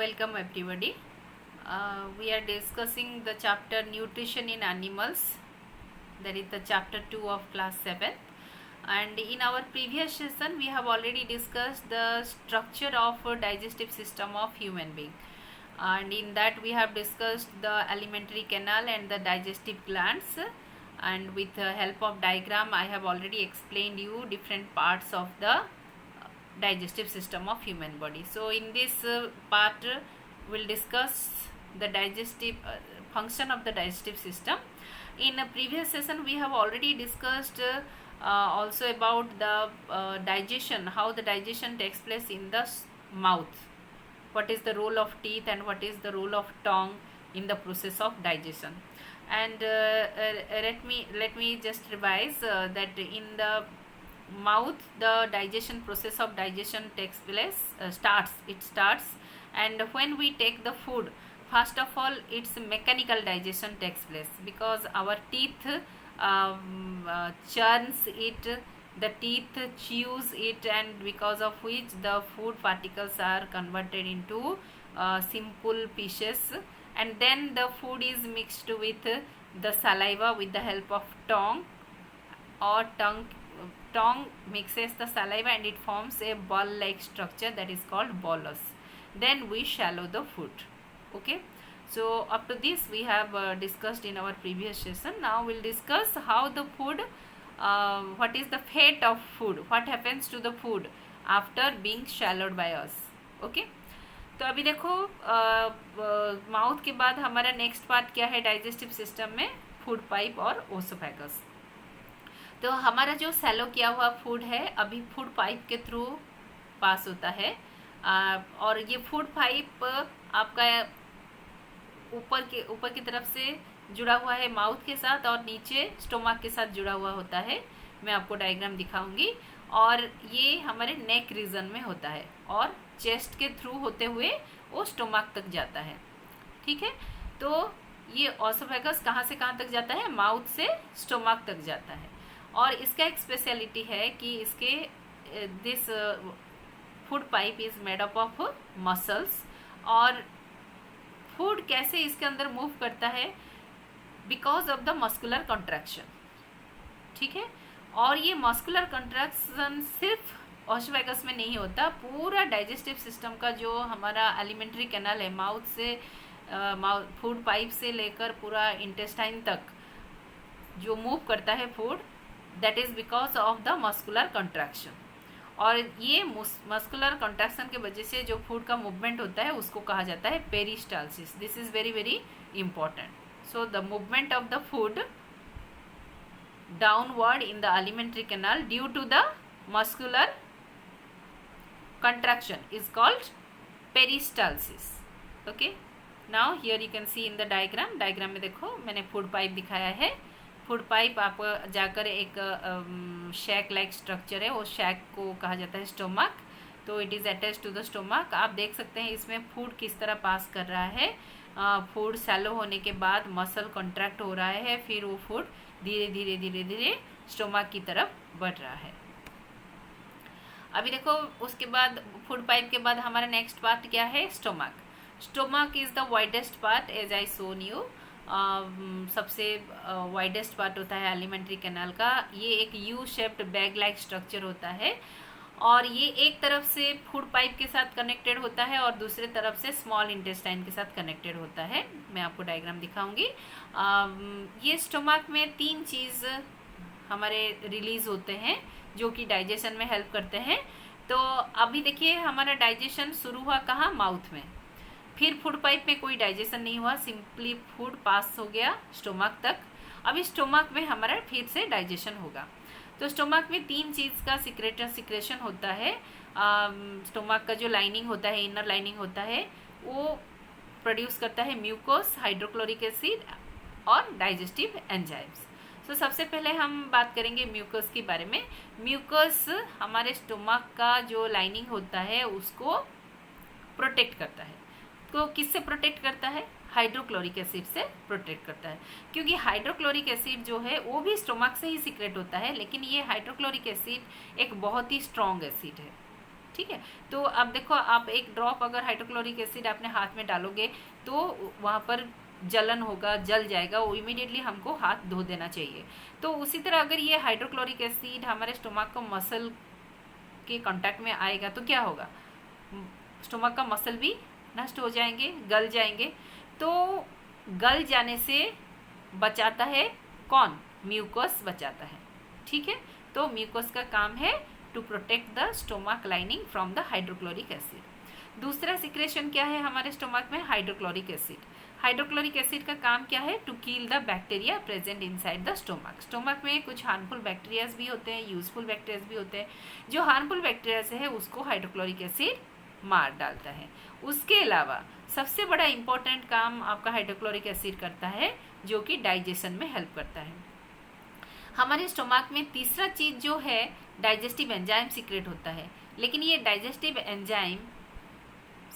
Welcome everybody. We are discussing the chapter Nutrition in Animals, that is the chapter 2 of class 7. And in our previous session we have already discussed the structure of a digestive system of human being, and in that we have discussed the alimentary canal and the digestive glands, and with the help of diagram I have already explained you different parts of the digestive system of human body. So in this part we'll discuss the digestive function of the digestive system. In a previous session we have already discussed also about the digestion, how the digestion takes place in the mouth, what is the role of teeth and what is the role of tongue in the process of digestion. And let me just revise that in the mouth the digestion process of digestion takes place, starts, and when we take the food, first of all its mechanical digestion takes place because our teeth churns it, the teeth chews it, and because of which the food particles are converted into simple pieces, and then the food is mixed with the saliva with the help of tongue, or tongue mixes the saliva and it forms a ball like structure that is called bolus. Then we swallow the food. Okay, so up to this we have discussed in our previous session. Now we'll discuss how the food, what is the fate of food, what happens to the food after being swallowed by us. Okay, तो अभी देखो mouth के बाद हमारा next part क्या है digestive system में, food pipe और ओसोफेगस. तो हमारा जो सैलो किया हुआ फूड है अभी फूड पाइप के थ्रू पास होता है, और ये फूड पाइप आपका ऊपर की तरफ से जुड़ा हुआ है माउथ के साथ और नीचे स्टोमक के साथ जुड़ा हुआ होता है. मैं आपको डायग्राम दिखाऊंगी. और ये हमारे नेक रीजन में होता है और चेस्ट के थ्रू होते हुए वो स्टोमक तक जाता है. ठीक है, तो ये ओसोफेगस कहाँ से कहाँ तक जाता है, माउथ से स्टोमक तक जाता है. और इसका एक स्पेशलिटी है कि इसके this food pipe is made up of muscles. और फूड कैसे इसके अंदर मूव करता है, because of the muscular contraction. ठीक है, और ये मस्कुलर कॉन्ट्रैक्शन सिर्फ ओसोफेगस में नहीं होता, पूरा डाइजेस्टिव सिस्टम का जो हमारा एलिमेंट्री कैनाल है, माउथ से फूड पाइप से लेकर पूरा इंटेस्टाइन तक जो मूव करता है food, that is because of the muscular contraction. और ये मस्कुलर कॉन्ट्रैक्शन के वजह से जो फूड का मूवमेंट होता है उसको कहा जाता है peristalsis. This is very very important. So the movement of the food downward in the alimentary canal due to the muscular contraction is called peristalsis. Okay, now here you can see in the diagram में देखो मैंने food pipe दिखाया है. Food pipe आप जाकर एक शैक like structure है, वो शैक को कहा जाता है स्टोमक. तो it is attach to the stomach. आप देख सकते हैं इसमें फूड किस तरह पास कर रहा है. फूड सैलो होने के बाद मसल कॉन्ट्रैक्ट हो रहा है, फिर वो फूड धीरे धीरे धीरे धीरे स्टोमक की तरफ बढ़ रहा है. अभी देखो उसके बाद फूड पाइप के बाद हमारा नेक्स्ट पार्ट क्या है, stomach. Stomach is the widest part as I shown you. सबसे वाइडेस्ट पार्ट होता है एलिमेंट्री कैनाल का. ये एक U shaped bag like structure होता है और ये एक तरफ से फूड पाइप के साथ कनेक्टेड होता है और दूसरे तरफ से स्मॉल इंटेस्टाइन के साथ कनेक्टेड होता है. मैं आपको डायग्राम दिखाऊंगी. ये स्टोमक में 3 चीज़ हमारे रिलीज होते हैं जो कि डाइजेशन में हेल्प करते हैं. तो अभी देखिए हमारा डाइजेशन शुरू हुआ कहाँ, माउथ में. फिर फूड पाइप में कोई डाइजेशन नहीं हुआ, सिंपली फूड पास हो गया स्टोमक तक. अभी स्टोमक में हमारा फिर से डाइजेशन होगा. तो स्टोमक में 3 चीज़ का सिक्रेशन होता है. स्टोमक का जो लाइनिंग होता है, इनर लाइनिंग होता है, वो प्रोड्यूस करता है म्यूकोस, हाइड्रोक्लोरिक एसिड और डाइजेस्टिव एंजाइम्स. तो सबसे पहले हम बात करेंगे म्यूकोस के बारे में. म्यूकोस हमारे स्टोमक का जो लाइनिंग होता है उसको प्रोटेक्ट करता है. तो किससे प्रोटेक्ट करता है, हाइड्रोक्लोरिक एसिड से प्रोटेक्ट करता है. क्योंकि हाइड्रोक्लोरिक एसिड जो है वो भी स्टोमक से ही सीक्रेट होता है, लेकिन ये हाइड्रोक्लोरिक एसिड एक बहुत ही स्ट्रॉन्ग एसिड है. ठीक है। तो अब देखो, आप एक ड्रॉप अगर हाइड्रोक्लोरिक एसिड अपने हाथ में डालोगे तो वहाँ पर जलन होगा, जल जाएगा, वो इमीडिएटली हमको हाथ धो देना चाहिए। तो उसी तरह अगर ये हाइड्रोक्लोरिक एसिड हमारे स्टोमक को मसल के कांटेक्ट में आएगा तो क्या होगा, स्टोमक का मसल भी नष्ट हो जाएंगे, गल जाएंगे। तो गल जाने से बचाता है कौन, म्यूकस बचाता है, ठीक है। तो म्यूकस का काम है to protect the stomach lining from the hydrochloric acid. दूसरा सिक्रेशन क्या है हमारे स्टोमक में, हाइड्रोक्लोरिक एसिड। हाइड्रोक्लोरिक एसिड का काम क्या है, to kill the bacteria present inside the stomach. Stomach में कुछ हार्मफुल बैक्टीरियाज भी होते हैं, यूजफुल बैक्टीरियाज भी होते हैं। जो हार्मफुल बैक्टीरियाज है उसको हाइड्रोक्लोरिक एसिड मार डालता है। उसके अलावा सबसे बड़ा इंपॉर्टेंट काम आपका हाइड्रोक्लोरिक एसिड करता है, जो कि डाइजेशन में हेल्प करता है। हमारे स्टोमक में तीसरा चीज जो है, डाइजेस्टिव एंजाइम सीक्रेट होता है। लेकिन ये डाइजेस्टिव एंजाइम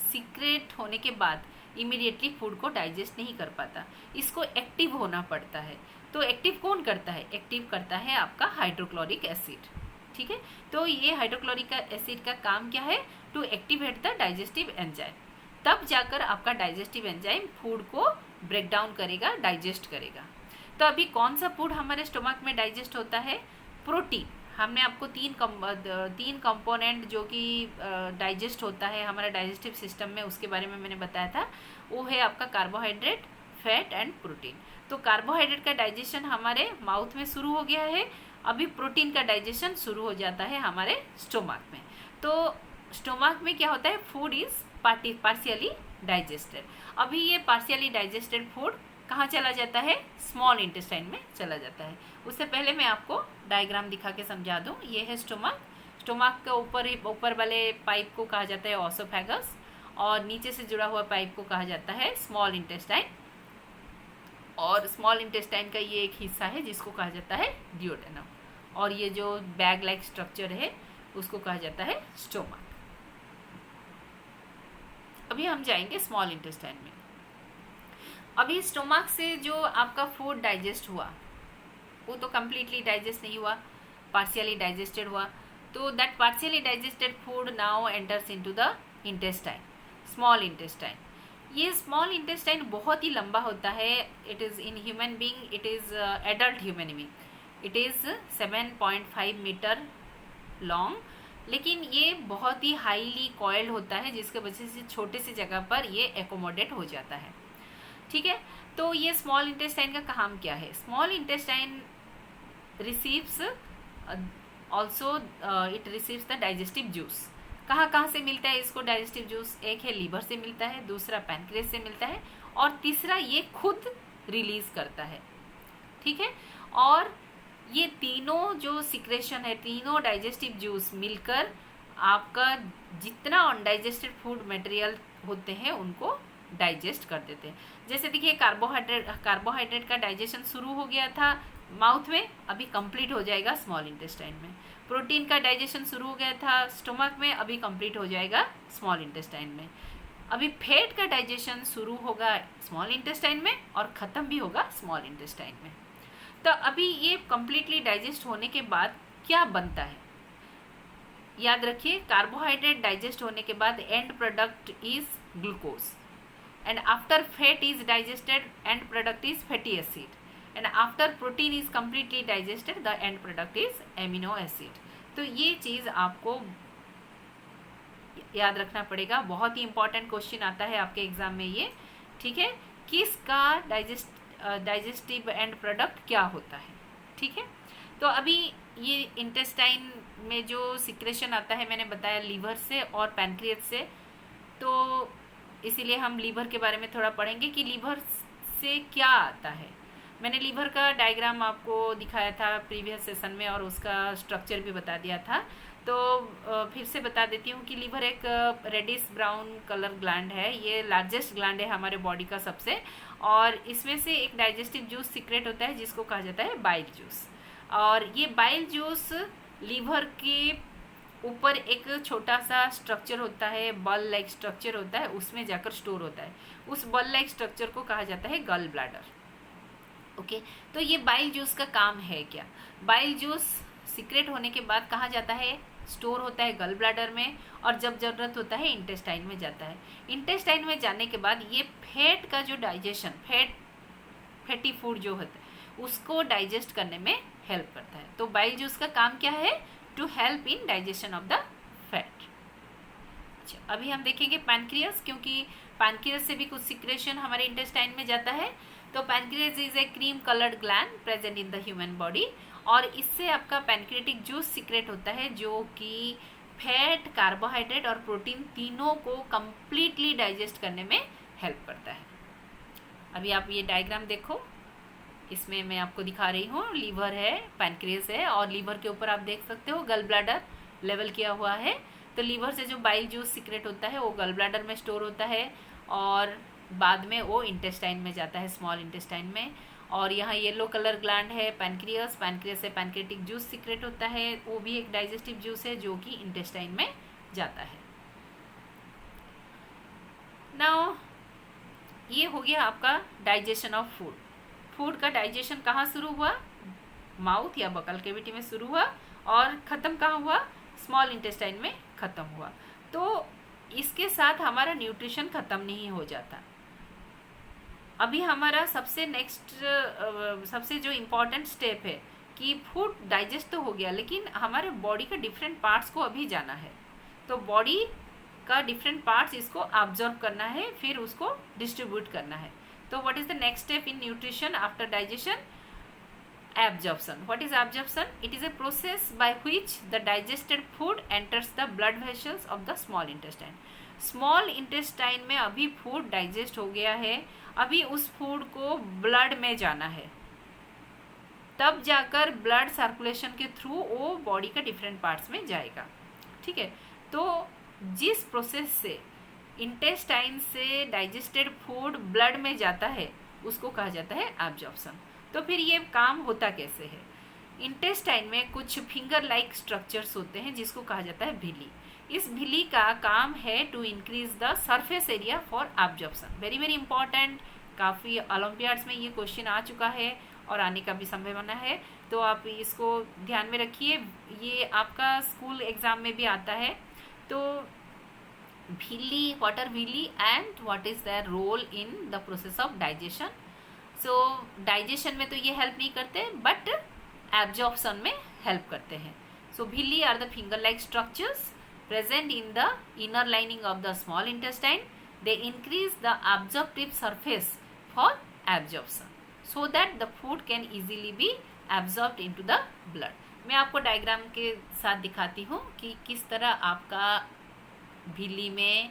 सीक्रेट होने के बाद इमीडिएटली फूड को डाइजेस्ट नहीं कर पाता, इसको एक्टिव होना पड़ता है। तो एक्टिव कौन करता है, एक्टिव करता है आपका हाइड्रोक्लोरिक एसिड, ठीक है। तो ये हाइड्रोक्लोरिक एसिड का काम क्या है, to activate the digestive enzyme. तब जाकर आपका डाइजेस्टिव एंजाइम फूड को ब्रेक डाउन करेगा, डाइजेस्ट करेगा। तो अभी कौन सा फूड हमारे स्टोमक में डाइजेस्ट होता है, प्रोटीन। हमने आपको तीन कंपोनेंट जो कि डाइजेस्ट होता है हमारा डाइजेस्टिव सिस्टम में, उसके बारे में मैंने बताया था। वो है आपका कार्बोहाइड्रेट, फैट एंड प्रोटीन। तो कार्बोहाइड्रेट का डाइजेशन हमारे माउथ में शुरू हो गया है, अभी प्रोटीन का डाइजेशन शुरू हो जाता है हमारे स्टोमक में। तो स्टोमक में क्या होता है, फूड इज पार्शियली डाइजेस्टेड। अभी ये पार्शियली डाइजेस्टेड फूड कहाँ चला जाता है, स्मॉल इंटेस्टाइन में चला जाता है। उससे पहले मैं आपको डायग्राम दिखा के समझा दूं। ये है स्टोमक। स्टोमक के ऊपर वाले पाइप को कहा जाता है ऑसोफेगस, और नीचे से जुड़ा हुआ पाइप को कहा जाता है स्मॉल इंटेस्टाइन। और स्मॉल इंटेस्टाइन का ये एक हिस्सा है जिसको कहा जाता है डियोडेनम, और ये जो बैग लाइक स्ट्रक्चर है उसको कहा जाता है स्टोमक। अभी हम जाएंगे स्मॉल इंटेस्टाइन में। अभी स्टोमक से जो आपका फूड डाइजेस्ट हुआ वो तो कम्प्लीटली डाइजेस्ट नहीं हुआ, पार्शियली डाइजेस्टेड हुआ। तो that partially digested food now enters into the intestine, small intestine. ये स्मॉल इंटेस्टाइन बहुत ही लंबा होता है। It is in human being, it is adult human being, it is 7.5 metre long. लेकिन ये बहुत ही हाईली कॉइल्ड होता है, जिसके वजह से छोटे से जगह पर ये एकोमोडेट हो जाता है, ठीक है। तो ये स्मॉल इंटेस्टाइन का काम क्या है, small intestine receives also it receives the digestive juice. कहाँ कहाँ से मिलता है इसको डाइजेस्टिव जूस, एक है लीवर से मिलता है, दूसरा पैनक्रियास से मिलता है, और तीसरा ये खुद रिलीज करता है, ठीक है। और ये तीनों जो सिक्रेशन है, तीनों डाइजेस्टिव जूस मिलकर आपका जितना अनडाइजेस्टेड फूड मटेरियल होते हैं उनको डाइजेस्ट कर देते हैं। जैसे देखिए, कार्बोहाइड्रेट का डाइजेशन शुरू हो गया था माउथ में, अभी कंप्लीट हो जाएगा स्मॉल इंटेस्टाइन में। प्रोटीन का डाइजेशन शुरू हो गया था स्टोमक में, अभी कंप्लीट हो जाएगा स्मॉल इंटेस्टाइन में। अभी फैट का डाइजेशन शुरू होगा स्मॉल इंटेस्टाइन में और ख़त्म भी होगा स्मॉल इंटेस्टाइन में। तो अभी ये कंप्लीटली डाइजेस्ट होने के बाद क्या बनता है, याद रखिए, कार्बोहाइड्रेट डाइजेस्ट होने के बाद and product is glucose, and after fat is digested end product is fatty acid, and after protein is completely digested the end product is amino acid। तो ये चीज़ आपको याद रखना पड़ेगा, बहुत ही इंपॉर्टेंट क्वेश्चन आता है आपके एग्जाम में ये, ठीक है। किसका डाइजेस्टिव एंड प्रोडक्ट क्या होता है, ठीक है। तो अभी ये इंटेस्टाइन में जो सिक्रेशन आता है मैंने बताया लीवर से और पैनक्रियास से, तो इसीलिए हम लीवर के बारे में थोड़ा पढ़ेंगे कि लीवर से क्या आता है। मैंने लीवर का डायग्राम आपको दिखाया था प्रीवियस सेशन में और उसका स्ट्रक्चर भी बता दिया था। तो फिर से बता देती हूँ कि लीवर एक रेडिश ब्राउन कलर ग्लैंड है, ये लार्जेस्ट ग्लैंड है हमारे बॉडी का सबसे, और इसमें से एक डाइजेस्टिव जूस सीक्रेट होता है जिसको कहा जाता है बाइल जूस। और ये बाइल जूस लीवर के ऊपर एक छोटा सा स्ट्रक्चर होता है, बल लाइक स्ट्रक्चर होता है, उसमें जाकर स्टोर होता है। उस बल लाइक स्ट्रक्चर को कहा जाता है गल ब्लैडर, ओके। तो ये बाइल जूस का काम है क्या, बाइल जूस सीक्रेट होने के बाद कहाँ जाता है, स्टोर होता है गल ब्लैडर में, और जब जरूरत होता है इंटेस्टाइन में जाता है। इंटेस्टाइन में जाने के बाद ये फैट का जो डाइजेशन, फैटी फूड जो होता है उसको डाइजेस्ट करने में हेल्प करता है। तो बाइल जूस का काम क्या है? To help in digestion of the fat. अच्छा, अभी हम देखेंगे पैनक्रियास, क्योंकि पैनक्रियास से भी कुछ सिक्रेशन हमारे इंटेस्टाइन में जाता है। तो pancreas is a cream coloured gland present in the human body, और इससे आपका पैनक्रियाटिक जूस सीक्रेट होता है जो कि फैट, कार्बोहाइड्रेट और प्रोटीन तीनों को कंप्लीटली डाइजेस्ट करने में हेल्प करता है। अभी आप ये डायग्राम देखो, इसमें मैं आपको दिखा रही हूँ, लीवर है, पैनक्रियास है, और लीवर के ऊपर आप देख सकते हो गल ब्लैडर लेवल किया हुआ है। तो लीवर से जो बाइल जूस सीक्रेट होता है वो गल ब्लैडर में स्टोर होता है, और बाद में वो इंटेस्टाइन में जाता है, स्मॉल इंटेस्टाइन में। और यहाँ येलो कलर ग्लैंड है पैनक्रियास, पैनक्रियास से पैनक्रियाटिक जूस सीक्रेट होता है, वो भी एक डाइजेस्टिव जूस है जो कि इंटेस्टाइन में जाता है। नाउ ये हो गया आपका डाइजेशन ऑफ फूड। फूड का डाइजेशन कहाँ शुरू हुआ? माउथ या बकल कैविटी में शुरू हुआ, और ख़त्म कहाँ हुआ? स्मॉल इंटेस्टाइन में ख़त्म हुआ। तो इसके साथ हमारा न्यूट्रिशन ख़त्म नहीं हो जाता। अभी हमारा सबसे नेक्स्ट सबसे जो इम्पोर्टेंट स्टेप है कि फूड डाइजेस्ट तो हो गया, लेकिन हमारे बॉडी के डिफरेंट पार्ट्स को अभी जाना है। तो बॉडी का डिफरेंट पार्ट्स इसको ऑब्जर्व करना है, फिर उसको डिस्ट्रीब्यूट करना है। तो what is the next step in nutrition after digestion? Absorption. What is absorption? It is a process by which the digested food enters the blood vessels of the small intestine. Small intestine में अभी food digest हो गया है, अभी उस food को blood में जाना है, तब जाकर ब्लड सर्कुलेशन के थ्रू वो बॉडी के डिफरेंट पार्ट्स में जाएगा। ठीक है, तो जिस प्रोसेस से इंटेस्टाइन से डाइजेस्टेड फूड ब्लड में जाता है उसको कहा जाता है एब्जॉर्प्शन। तो फिर ये काम होता कैसे है? इंटेस्टाइन में कुछ फिंगर लाइक स्ट्रक्चर्स होते हैं जिसको कहा जाता है भिली। इस भिली का काम है to increase the surface area for absorption. Very very important, काफ़ी ओलंपियाड्स में ये क्वेश्चन आ चुका है और आने का भी संभावना है, तो आप इसको ध्यान में रखिए, ये आपका स्कूल एग्जाम में भी आता है। तो villi, what are villi and what is their role in the process of digestion? So digestion में तो ये हेल्प नहीं करते, बट एब्जॉर्प्शन में हेल्प करते हैं। So villi are the finger like structures present in the inner lining of the small intestine. They increase the absorptive surface for absorption so that the food can easily be absorbed into the blood. मैं आपको diagram के साथ दिखाती हूँ कि किस तरह आपका भिली में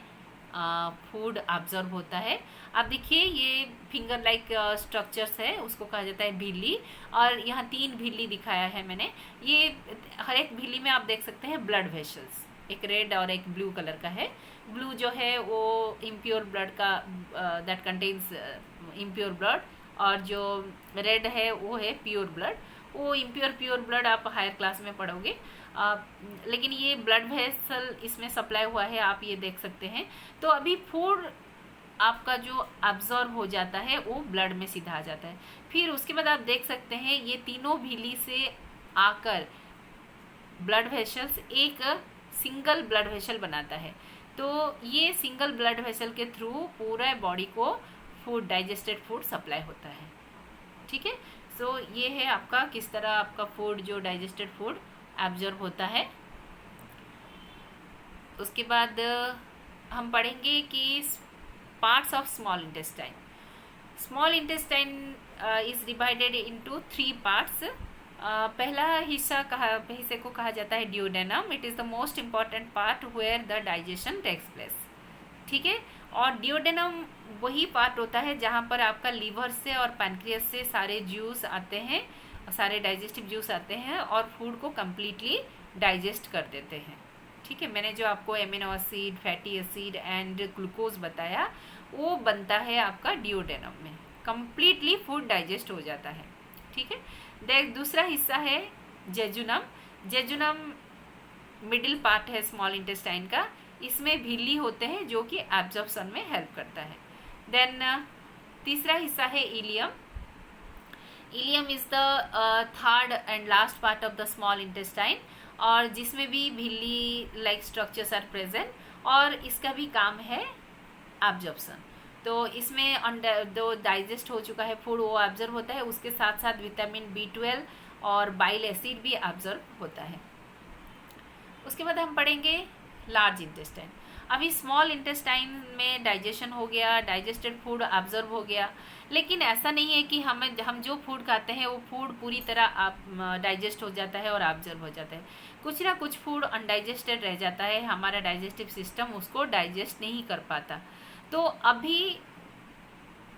फूड ऑब्जर्व होता है। आप देखिए, ये फिंगर लाइक स्ट्रक्चर्स है, उसको कहा जाता है भिली, और यहाँ 3 भिली दिखाया है मैंने। ये हर एक भिली में आप देख सकते हैं ब्लड वेसल्स, एक रेड और एक ब्लू कलर का है। ब्लू जो है वो इम्प्योर ब्लड का, दैट कंटेन्स इम्प्योर ब्लड, और जो रेड है वो है प्योर ब्लड। वो प्योर ब्लड आप हायर क्लास में पढ़ोगे, लेकिन ये ब्लड वेसल इसमें सप्लाई हुआ है, आप ये देख सकते हैं। तो अभी फूड आपका जो अब्जॉर्ब हो जाता है वो ब्लड में सीधा आ जाता है। फिर उसके बाद आप देख सकते हैं ये तीनों भिली से आकर ब्लड वेसल्स एक सिंगल ब्लड वेसल बनाता है। तो ये सिंगल ब्लड वेसल के थ्रू पूरा बॉडी को फूड, डाइजेस्टेड फूड सप्लाई होता है। ठीक है, सो ये है आपका किस तरह आपका फूड, जो डाइजेस्टेड फूड एब्जॉर्ब होता है। उसके बाद हम पढ़ेंगे कि parts of small intestine. Small intestine is divided into 3 parts. पहला हिस्से को कहा जाता है duodenum. It is the most important part where the digestion takes place. ठीक है, और ड्यूडेनम वही पार्ट होता है जहाँ पर आपका लीवर से और पैनक्रियास से सारे जूस आते हैं, सारे डाइजेस्टिव जूस आते हैं और फूड को कम्प्लीटली डाइजेस्ट कर देते हैं। ठीक है, मैंने जो आपको amino acid, fatty acid and glucose बताया वो बनता है आपका ड्यूडेनम में, कम्प्लीटली फूड डाइजेस्ट हो जाता है। ठीक है, दूसरा हिस्सा है जेजुनम। जेजुनम मिडिल पार्ट है स्मॉल इंटेस्टाइन का, इसमें भिली होते हैं जो कि एब्जॉर्प्शन में हेल्प करता है। देन तीसरा हिस्सा है ileum. Ileum is the third and last part of the small intestine, और जिसमें भी झिल्ली लाइक स्ट्रक्चर्स आर प्रेजेंट, और इसका भी काम है एब्जॉर्प्शन। तो इसमें जो डाइजेस्ट हो चुका है फूड वो एब्जॉर्ब होता है, उसके साथ साथ विटामिन B12 और बाइल एसिड भी एब्जॉर्ब होता है। उसके बाद हम पढ़ेंगे लार्ज इंटेस्टाइन। अभी स्मॉल इंटेस्टाइन में डाइजेशन हो गया, डाइजेस्टेड फूड एब्जॉर्ब हो गया, लेकिन ऐसा नहीं है कि हम जो फूड खाते हैं वो फूड पूरी तरह डाइजेस्ट हो जाता है और एब्जॉर्ब हो जाता है। कुछ ना कुछ फूड अनडाइजेस्टेड रह जाता है, हमारा डाइजेस्टिव सिस्टम उसको डाइजेस्ट नहीं कर पाता। तो अभी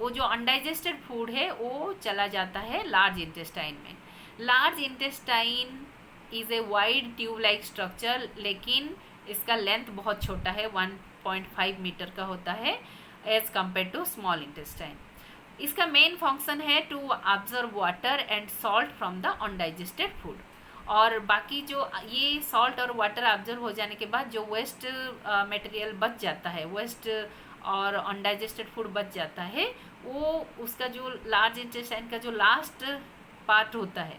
वो जो अनडाइजेस्टेड फूड है वो चला जाता है लार्ज इंटेस्टाइन में। Large intestine is a wide tube like structure, लेकिन इसका लेंथ बहुत छोटा है, 1.5 मीटर का होता है as compare to small intestine. इसका मेन फंक्शन है to observe water and salt from the undigested food. और बाकी जो ये सॉल्ट और वाटर ऑब्जर्व हो जाने के बाद जो वेस्ट मटेरियल बच जाता है, वेस्ट और अनडाइजेस्टेड फूड बच जाता है, वो उसका जो लार्ज इंटेस्टाइन का जो लास्ट पार्ट होता है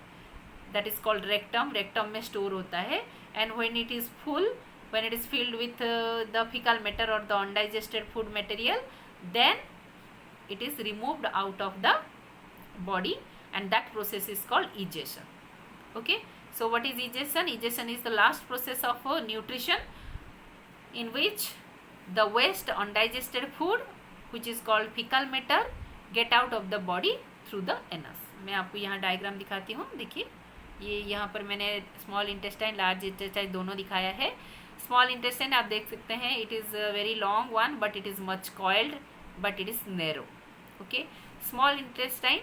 that is called rectum, rectum में स्टोर होता है। And when it is full, when it is filled with the fecal matter or the undigested food material, then it is removed out of the body, and that process is called egestion. Okay, so what is egestion? Egestion is the last process of nutrition in which the waste undigested food which is called fecal matter get out of the body through the anus. मैं आपको यहाँ diagram दिखाती हूँ। देखिए ये यहाँ पर मैंने स्मॉल इंटेस्टाइन लार्ज इंटेस्टाइन दोनों दिखाया है। स्मॉल इंटेस्टाइन आप देख सकते हैं, it is very long one but it is much coiled but it is narrow. Okay, small intestine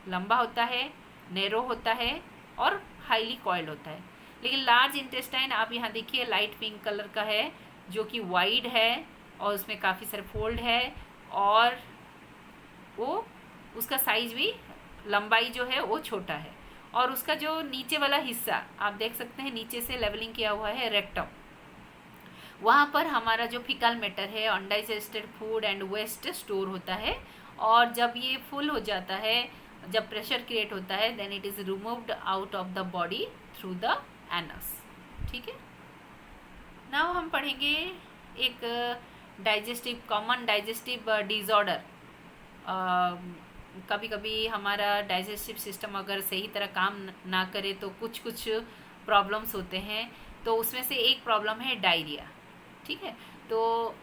लंबा होता है, नैरो होता है और हाईली कॉइल्ड होता है। लेकिन लार्ज इंटेस्टाइन आप यहाँ देखिए लाइट पिंक कलर का है, जो कि वाइड है और उसमें काफ़ी सारे फोल्ड है, और वो उसका साइज भी, लंबाई जो है वो छोटा है। और उसका जो नीचे वाला हिस्सा आप देख सकते हैं, नीचे से लेवलिंग किया हुआ है रेक्टम, वहाँ पर हमारा जो फिकल मैटर है, undigested food and waste store होता है। और जब ये फुल हो जाता है, जब प्रेशर क्रिएट होता है, then it is removed out of the body through the anus. ठीक है, नाउ हम पढ़ेंगे एक डाइजेस्टिव, कॉमन डाइजेस्टिव डिसऑर्डर। कभी कभी हमारा डाइजेस्टिव सिस्टम अगर सही तरह काम ना करे तो कुछ कुछ प्रॉब्लम्स होते हैं। तो उसमें से एक प्रॉब्लम है डायरिया। ठीक है, तो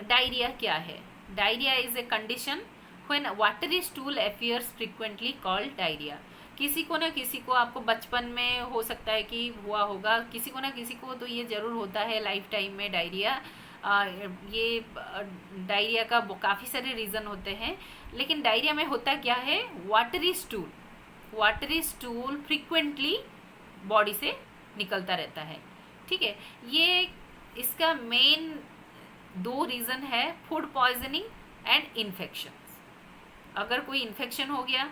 डायरिया क्या है? Diarrhoea is a condition when watery stool appears frequently called diarrhoea. किसी को ना किसी को, आपको बचपन में हो सकता है कि हुआ होगा, किसी को ना किसी को तो ये ज़रूर होता है लाइफ टाइम में डायरिया। ये डायरिया का काफ़ी सारे रीज़न होते हैं, लेकिन डायरिया में होता क्या है, वाटरी स्टूल फ्रीक्वेंटली बॉडी से निकलता रहता है। ठीक है, ये इसका मेन दो रीज़न है, फूड पॉइजनिंग एंड इन्फेक्शन। अगर कोई इन्फेक्शन हो गया,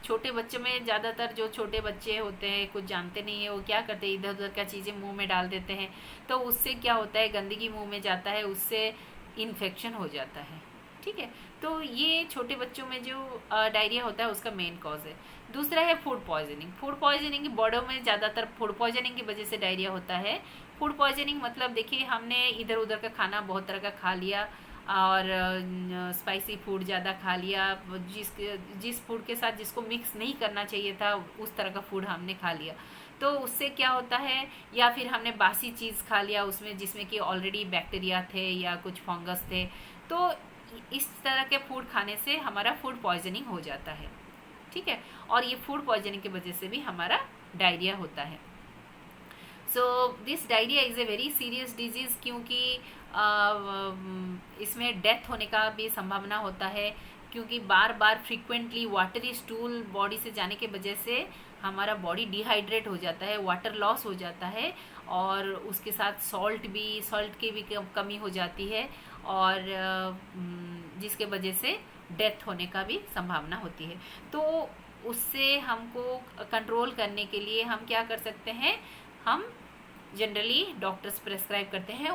छोटे बच्चों में ज़्यादातर जो छोटे बच्चे होते हैं कुछ जानते नहीं है, वो क्या करते हैं, इधर उधर का चीज़ें मुंह में डाल देते हैं, तो उससे क्या होता है, गंदगी मुंह में जाता है, उससे इन्फेक्शन हो जाता है। ठीक है, तो ये छोटे बच्चों में जो डायरिया होता है उसका मेन कॉज है। दूसरा है फूड पॉइजनिंग। फूड पॉइजनिंग बड़ों में ज़्यादातर फूड पॉइजनिंग की वजह से डायरिया होता है। फूड पॉइजनिंग मतलब देखिए, हमने इधर उधर का खाना बहुत तरह का खा लिया और स्पाइसी फूड ज़्यादा खा लिया, जिस फूड के साथ जिसको मिक्स नहीं करना चाहिए था उस तरह का फूड हमने खा लिया, तो उससे क्या होता है, या फिर हमने बासी चीज़ खा लिया उसमें जिसमें कि ऑलरेडी बैक्टीरिया थे या कुछ फंगस थे, तो इस तरह के फूड खाने से हमारा फूड पॉइजनिंग हो जाता है। ठीक है, और ये फूड पॉइजनिंग की वजह से भी हमारा डायरिया होता है। So this diarrhoea is a very serious disease, क्योंकि इसमें डेथ होने का भी संभावना होता है, क्योंकि बार बार फ्रीक्वेंटली वाटरी स्टूल बॉडी से जाने की वजह से हमारा बॉडी डिहाइड्रेट हो जाता है, वाटर लॉस हो जाता है, और उसके साथ सॉल्ट की भी कमी हो जाती है, और जिसके वजह से डेथ होने का भी संभावना होती है। तो उससे हमको कंट्रोल करने के लिए हम क्या कर सकते हैं, हम जनरली डॉक्टर्स प्रेस्क्राइब करते हैं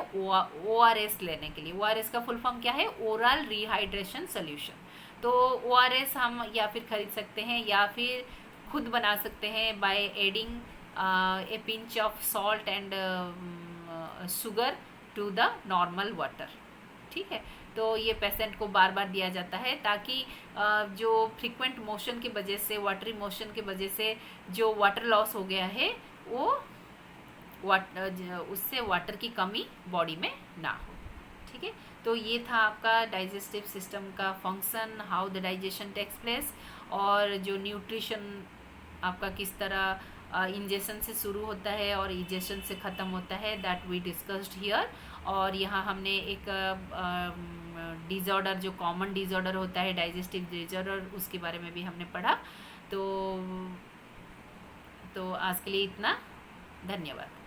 ORS लेने के लिए। ORS का फुल फॉर्म क्या है, ओरल रिहाइड्रेशन सोल्यूशन। तो ORS हम या फिर खरीद सकते हैं या फिर खुद बना सकते हैं by adding a pinch of salt and sugar to the normal water. ठीक है, तो ये पेशेंट को बार बार दिया जाता है ताकि जो फ्रीक्वेंट मोशन की वजह से, वाटरी मोशन की वजह से जो वाटर लॉस हो गया है वो उससे वाटर की कमी बॉडी में ना हो। ठीक है, तो ये था आपका डाइजेस्टिव सिस्टम का function, how the digestion takes place, और जो न्यूट्रिशन आपका किस तरह इंजेशन से शुरू होता है और इंजेशन से ख़त्म होता है, दैट वी डिस्कस्ड हियर। और यहाँ हमने एक डिज़ॉर्डर, जो कॉमन डिज़ॉर्डर होता है डाइजेस्टिव डिज़ॉर्डर, उसके बारे में भी हमने पढ़ा। तो आज के लिए इतना, धन्यवाद।